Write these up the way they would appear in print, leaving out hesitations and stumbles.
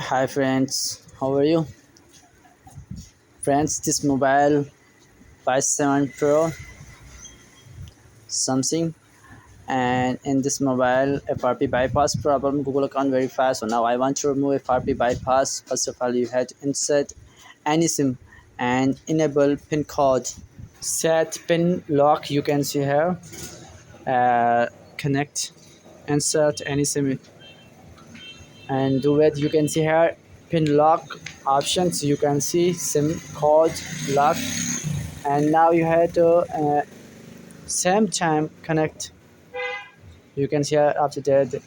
Hi friends, how are you? Friends, this mobile Y7 Pro something, and in this mobile FRP bypass problem Google account verify. So now I want to remove FRP bypass. First of all, you have to insert any SIM and enable pin code. Set pin lock, you can see here. Connect, insert any SIM and do it. You can see here pin lock options. You can see SIM code lock, and now you have to same time connect. You can see here after that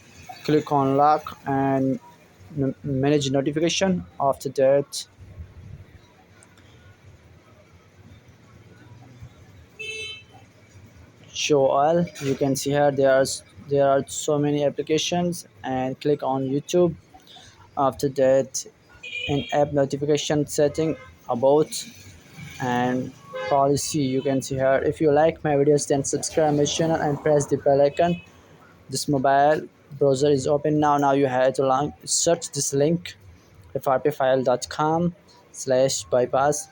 click on lock and manage notification. After that show all. You can see here there are so many applications, and click on YouTube. After that in app notification setting about and policy, you can see here. If you like my videos, then subscribe my channel and press the bell icon. This mobile browser is open now you have to search this link frpfile.com/bypass.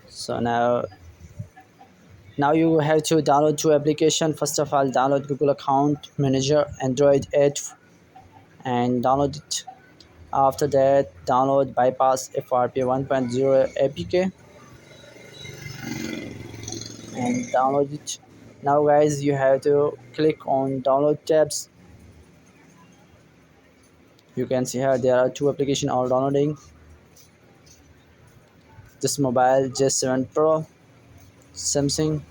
So now you have to download two application. First of all, download Google Account Manager Android 8 and download it. After that, download bypass FRP 1.0 apk and download it. Now guys, you have to click on download tabs. You can see here there are two applications all downloading. This mobile J7 Pro Samsung.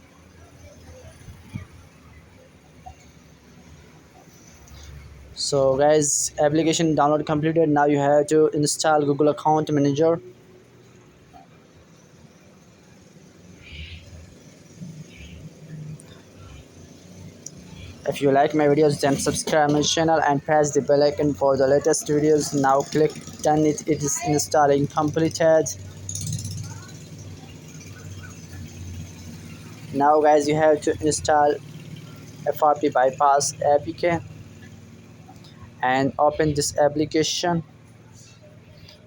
So guys, application download completed. Now you have to install Google Account Manager. If you like my videos, then subscribe my channel and press the bell icon for the latest videos. Now click done. It is installing completed. Now guys, you have to install FRP bypass apk and open this application.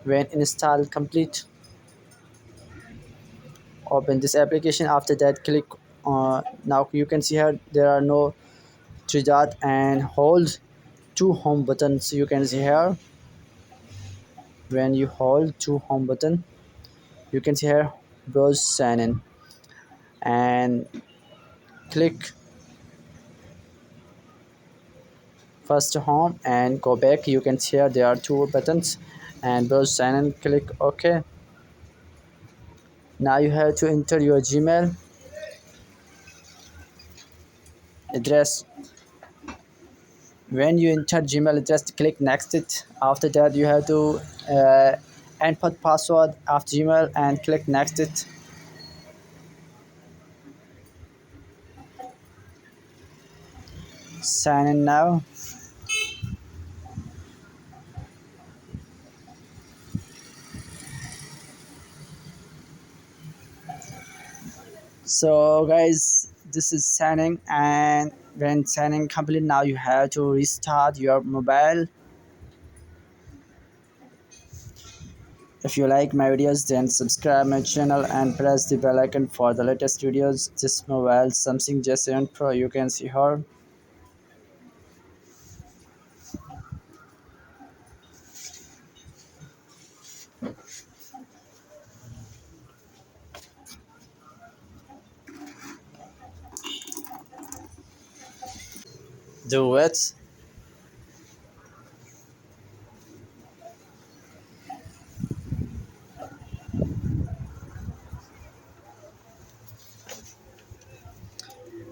When install complete, open this application. After that, click now you can see here there are no three dot and hold two home buttons. You can see here when you hold two home button, you can see here browse sign in and click first home and go back. You can see here there are two buttons and browse sign in, click OK. Now you have to enter your Gmail address. When you enter Gmail address, click next it. After that, you have to input password of Gmail and click next it. Sign in now. So guys, this is signing, and when signing complete, now you have to restart your mobile. If you like my videos, then subscribe my channel and press the bell icon for the latest videos. This mobile Samsung J7 Pro, you can see her. Do it.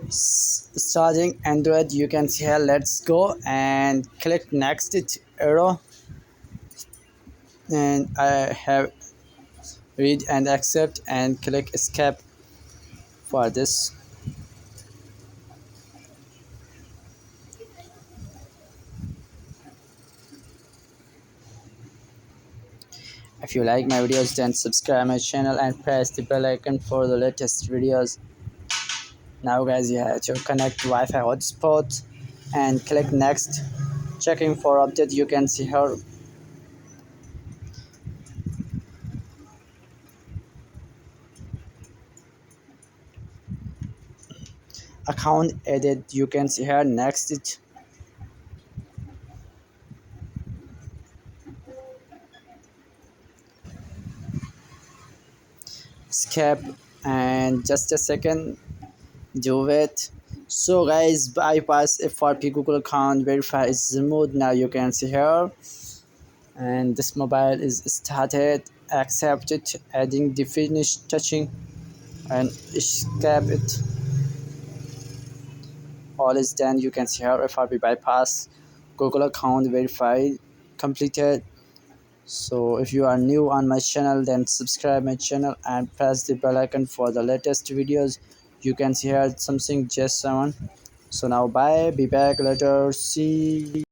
Starting Android, you can see here. Let's go and click next it arrow, and I have read and accept and click escape for this. If you like my videos, then subscribe my channel and press the bell icon for the latest videos. Now guys, you have to connect Wi-Fi hotspot. and click next. Checking for update, you can see here account added, you can see here next. Escape and just a second, do it. So guys, bypass FRP Google account, verify is removed. Now you can see here, and this mobile is started, accept it, adding the finish touching and escape it. All is done. You can see here FRP bypass Google account verified, completed. So if you are new on my channel, then subscribe my channel and press the bell icon for the latest videos. You can see here something just 7. So now bye, be back later, see.